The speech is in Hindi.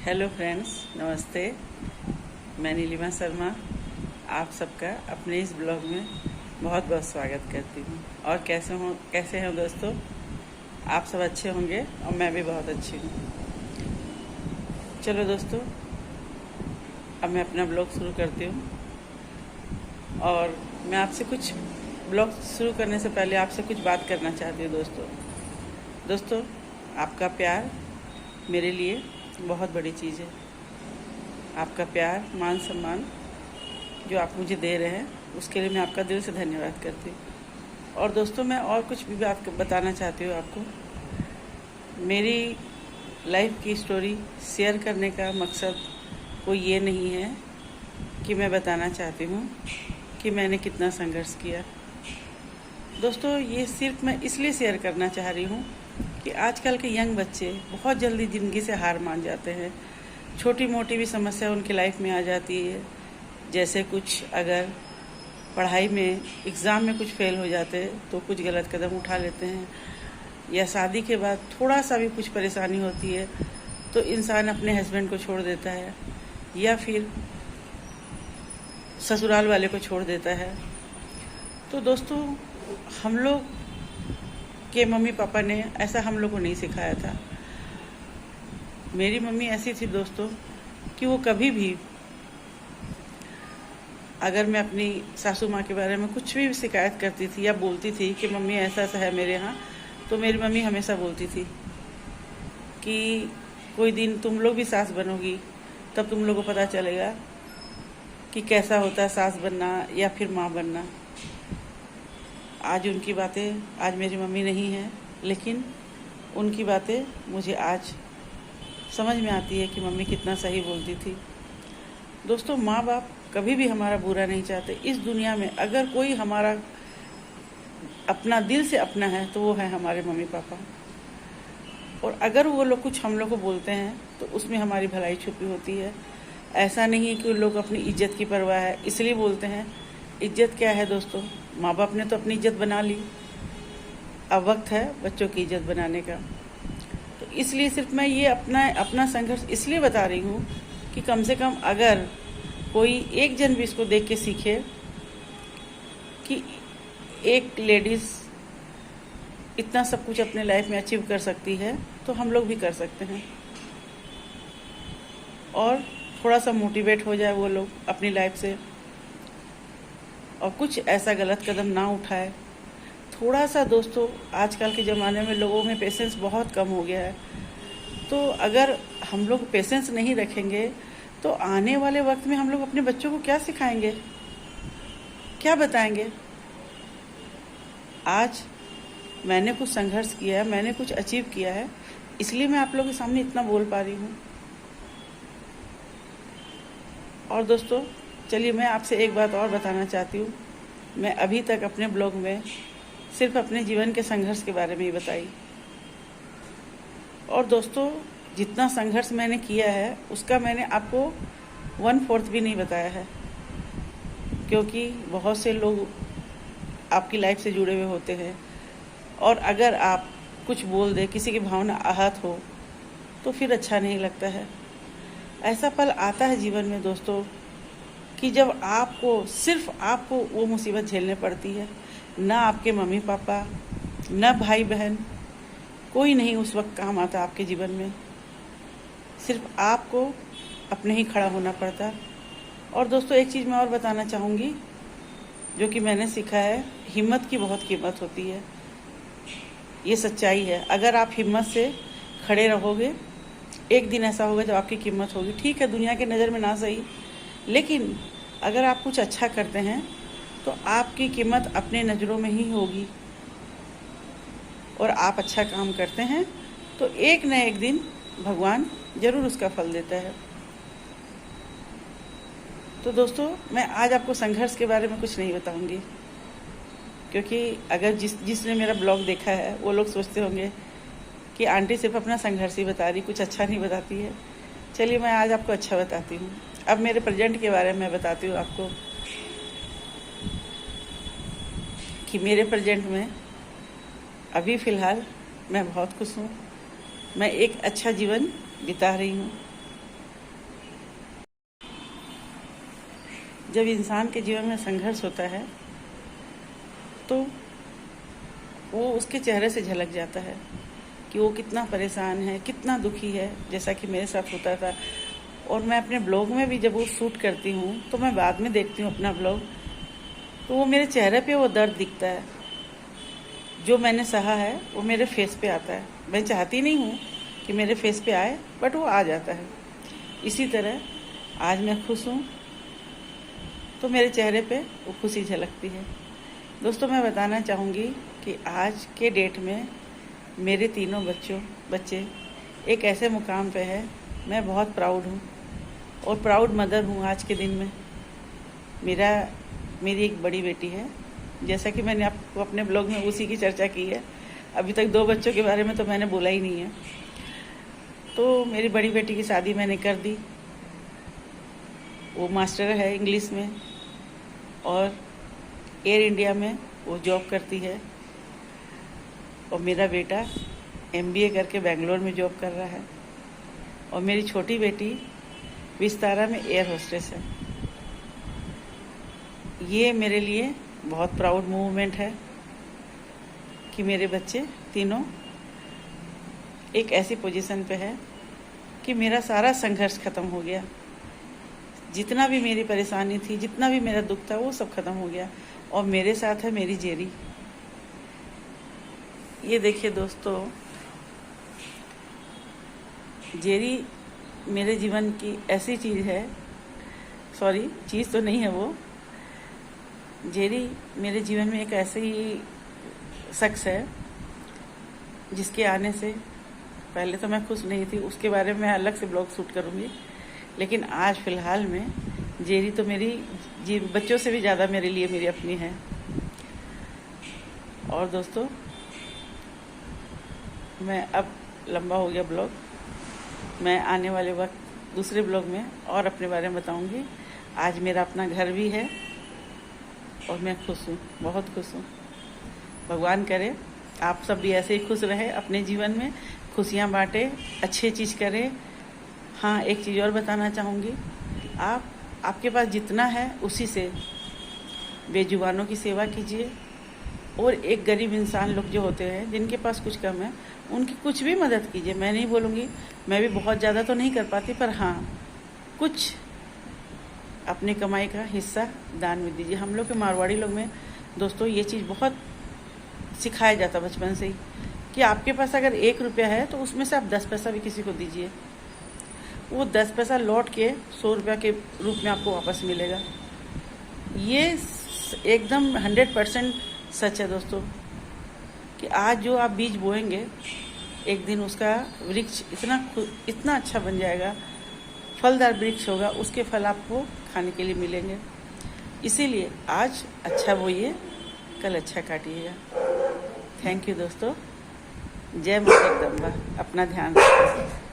हेलो फ्रेंड्स, नमस्ते। मैं नीलिमा शर्मा आप सबका अपने इस ब्लॉग में बहुत बहुत स्वागत करती हूँ। और कैसे हैं दोस्तों? आप सब अच्छे होंगे और मैं भी बहुत अच्छी हूँ। चलो दोस्तों, अब मैं अपना ब्लॉग शुरू करती हूँ। और मैं आपसे कुछ ब्लॉग शुरू करने से पहले आपसे कुछ बात करना चाहती हूँ। दोस्तों, आपका प्यार मेरे लिए बहुत बड़ी चीज़ है। आपका प्यार, मान सम्मान जो आप मुझे दे रहे हैं, उसके लिए मैं आपका दिल से धन्यवाद करती हूँ। और दोस्तों, मैं और कुछ भी बात बताना चाहती हूँ आपको। मेरी लाइफ की स्टोरी शेयर करने का मकसद कोई ये नहीं है कि मैं बताना चाहती हूँ कि मैंने कितना संघर्ष किया। दोस्तों, ये सिर्फ मैं इसलिए शेयर करना चाह रही हूँ कि आजकल के यंग बच्चे बहुत जल्दी ज़िंदगी से हार मान जाते हैं। छोटी मोटी भी समस्या उनकी लाइफ में आ जाती है। जैसे कुछ अगर पढ़ाई में, एग्ज़ाम में कुछ फेल हो जाते हैं तो कुछ गलत कदम उठा लेते हैं, या शादी के बाद थोड़ा सा भी कुछ परेशानी होती है तो इंसान अपने हस्बैंड को छोड़ देता है, या फिर ससुराल वाले को छोड़ देता है। तो दोस्तों, हम लोग के मम्मी पापा ने ऐसा हम लोग को नहीं सिखाया था। मेरी मम्मी ऐसी थी दोस्तों कि वो कभी भी, अगर मैं अपनी सासू माँ के बारे में कुछ भी शिकायत करती थी या बोलती थी कि मम्मी ऐसा ऐसा है मेरे यहाँ, तो मेरी मम्मी हमेशा बोलती थी कि कोई दिन तुम लोग भी सास बनोगी, तब तुम लोग को पता चलेगा कि कैसा होता है सास बनना या फिर माँ बनना। आज उनकी बातें, आज मेरी मम्मी नहीं है, लेकिन उनकी बातें मुझे आज समझ में आती है कि मम्मी कितना सही बोलती थी। दोस्तों, माँ बाप कभी भी हमारा बुरा नहीं चाहते। इस दुनिया में अगर कोई हमारा अपना दिल से अपना है तो वो है हमारे मम्मी पापा। और अगर वो लोग कुछ हम लोग को बोलते हैं तो उसमें हमारी भलाई छुपी होती है। ऐसा नहीं है कि उन लोग अपनी इज्जत की परवाह है इसलिए बोलते हैं। इज्जत क्या है दोस्तों? माँ बाप ने तो अपनी इज्जत बना ली, अब वक्त है बच्चों की इज्जत बनाने का। तो इसलिए सिर्फ मैं ये अपना संघर्ष इसलिए बता रही हूँ कि कम से कम अगर कोई एक जन भी इसको देख के सीखे कि एक लेडीज़ इतना सब कुछ अपने लाइफ में अचीव कर सकती है, तो हम लोग भी कर सकते हैं। और थोड़ा सा मोटिवेट हो जाए वो लोग अपनी लाइफ से, और कुछ ऐसा गलत कदम ना उठाए। थोड़ा सा दोस्तों, आजकल के ज़माने में लोगों में पेशेंस बहुत कम हो गया है। तो अगर हम लोग पेशेंस नहीं रखेंगे तो आने वाले वक्त में हम लोग अपने बच्चों को क्या सिखाएंगे, क्या बताएंगे? आज मैंने कुछ संघर्ष किया है, मैंने कुछ अचीव किया है, इसलिए मैं आप लोगों के सामने इतना बोल पा रही हूँ। और दोस्तों, चलिए मैं आपसे एक बात और बताना चाहती हूँ। मैं अभी तक अपने ब्लॉग में सिर्फ अपने जीवन के संघर्ष के बारे में ही बताई। और दोस्तों, जितना संघर्ष मैंने किया है उसका मैंने आपको 1/4 भी नहीं बताया है, क्योंकि बहुत से लोग आपकी लाइफ से जुड़े हुए होते हैं। और अगर आप कुछ बोल दे, किसी की भावना आहत हो, तो फिर अच्छा नहीं लगता है। ऐसा पल आता है जीवन में दोस्तों कि जब सिर्फ आपको वो मुसीबत झेलने पड़ती है। ना आपके मम्मी पापा, ना भाई बहन, कोई नहीं उस वक्त काम आता आपके जीवन में। सिर्फ आपको अपने ही खड़ा होना पड़ता। और दोस्तों, एक चीज़ मैं और बताना चाहूँगी जो कि मैंने सीखा है, हिम्मत की बहुत कीमत होती है। ये सच्चाई है। अगर आप हिम्मत से खड़े रहोगे, एक दिन ऐसा होगा जब आपकी कीमत होगी। ठीक है, दुनिया के नज़र में ना सही, लेकिन अगर आप कुछ अच्छा करते हैं तो आपकी कीमत अपने नज़रों में ही होगी। और आप अच्छा काम करते हैं तो एक न एक दिन भगवान ज़रूर उसका फल देता है। तो दोस्तों, मैं आज आपको संघर्ष के बारे में कुछ नहीं बताऊंगी, क्योंकि अगर जिसने मेरा ब्लॉग देखा है वो लोग सोचते होंगे कि आंटी सिर्फ अपना संघर्ष ही बता रही, कुछ अच्छा नहीं बताती है। चलिए मैं आज आपको अच्छा बताती हूँ। अब मेरे प्रेजेंट के बारे में बताती हूँ आपको कि मेरे प्रेजेंट में अभी फ़िलहाल मैं बहुत खुश हूँ। मैं एक अच्छा जीवन बिता रही हूँ। जब इंसान के जीवन में संघर्ष होता है तो वो उसके चेहरे से झलक जाता है कि वो कितना परेशान है, कितना दुखी है, जैसा कि मेरे साथ होता था। और मैं अपने ब्लॉग में भी जब वो शूट करती हूँ तो मैं बाद में देखती हूँ अपना ब्लॉग, तो वो मेरे चेहरे पे वो दर्द दिखता है। जो मैंने सहा है वो मेरे फेस पे आता है। मैं चाहती नहीं हूँ कि मेरे फेस पे आए, बट वो आ जाता है। इसी तरह आज मैं खुश हूँ तो मेरे चेहरे पे वो खुशी झलकती है। दोस्तों, मैं बताना चाहूँगी कि आज के डेट में मेरे तीनों बच्चे एक ऐसे मुकाम पे है, मैं बहुत प्राउड हूँ और प्राउड मदर हूँ। आज के दिन में मेरी एक बड़ी बेटी है, जैसा कि मैंने आपको अपने ब्लॉग में उसी की चर्चा की है। अभी तक 2 बच्चों के बारे में तो मैंने बोला ही नहीं है। तो मेरी बड़ी बेटी की शादी मैंने कर दी। वो मास्टर है इंग्लिश में और एयर इंडिया में वो जॉब करती है। और मेरा बेटा MBA करके बेंगलोर में जॉब कर रहा है। और मेरी छोटी बेटी विस्तारा में एयर होस्टेस है। ये मेरे लिए बहुत प्राउड मूवमेंट है कि मेरे बच्चे तीनों एक ऐसी पोजीशन पे है कि मेरा सारा संघर्ष खत्म हो गया। जितना भी मेरी परेशानी थी, जितना भी मेरा दुख था, वो सब खत्म हो गया। और मेरे साथ है मेरी जेरी। ये देखिए दोस्तों, जेरी मेरे जीवन की ऐसी चीज़ है, सॉरी चीज़ तो नहीं है वो, जेरी मेरे जीवन में एक ऐसे ही शख्स है जिसके आने से पहले तो मैं खुश नहीं थी। उसके बारे में अलग से ब्लॉग शूट करूँगी। लेकिन आज फ़िलहाल में जेरी तो मेरी बच्चों से भी ज़्यादा मेरे लिए मेरी अपनी है। और दोस्तों, मैं अब लंबा हो गया ब्लॉग, मैं आने वाले वक्त दूसरे ब्लॉग में और अपने बारे में बताऊंगी। आज मेरा अपना घर भी है और मैं खुश हूँ, बहुत खुश हूँ। भगवान करे आप सब भी ऐसे ही खुश रहे, अपने जीवन में खुशियाँ बांटे, अच्छी चीज़ करें। हाँ, एक चीज़ और बताना चाहूँगी, आपके पास जितना है उसी से बेजुबानों की सेवा कीजिए। और एक गरीब इंसान लोग जो होते हैं जिनके पास कुछ कम है, उनकी कुछ भी मदद कीजिए। मैं नहीं बोलूँगी, मैं भी बहुत ज़्यादा तो नहीं कर पाती, पर हाँ कुछ अपनी कमाई का हिस्सा दान में दीजिए। हम लोग के मारवाड़ी लोग में दोस्तों ये चीज़ बहुत सिखाया जाता बचपन से ही कि आपके पास अगर 1 रुपया है तो उसमें से आप 10 पैसा भी किसी को दीजिए। वो 10 पैसा लौट के 100 रुपया के रूप में आपको वापस मिलेगा। ये एकदम 100% सच है दोस्तों कि आज जो आप बीज बोएंगे, एक दिन उसका वृक्ष इतना अच्छा बन जाएगा, फलदार वृक्ष होगा, उसके फल आपको खाने के लिए मिलेंगे। इसीलिए आज अच्छा बोइए, कल अच्छा काटिएगा। थैंक यू दोस्तों। जय माता जगदम्बा। अपना ध्यान रखिए।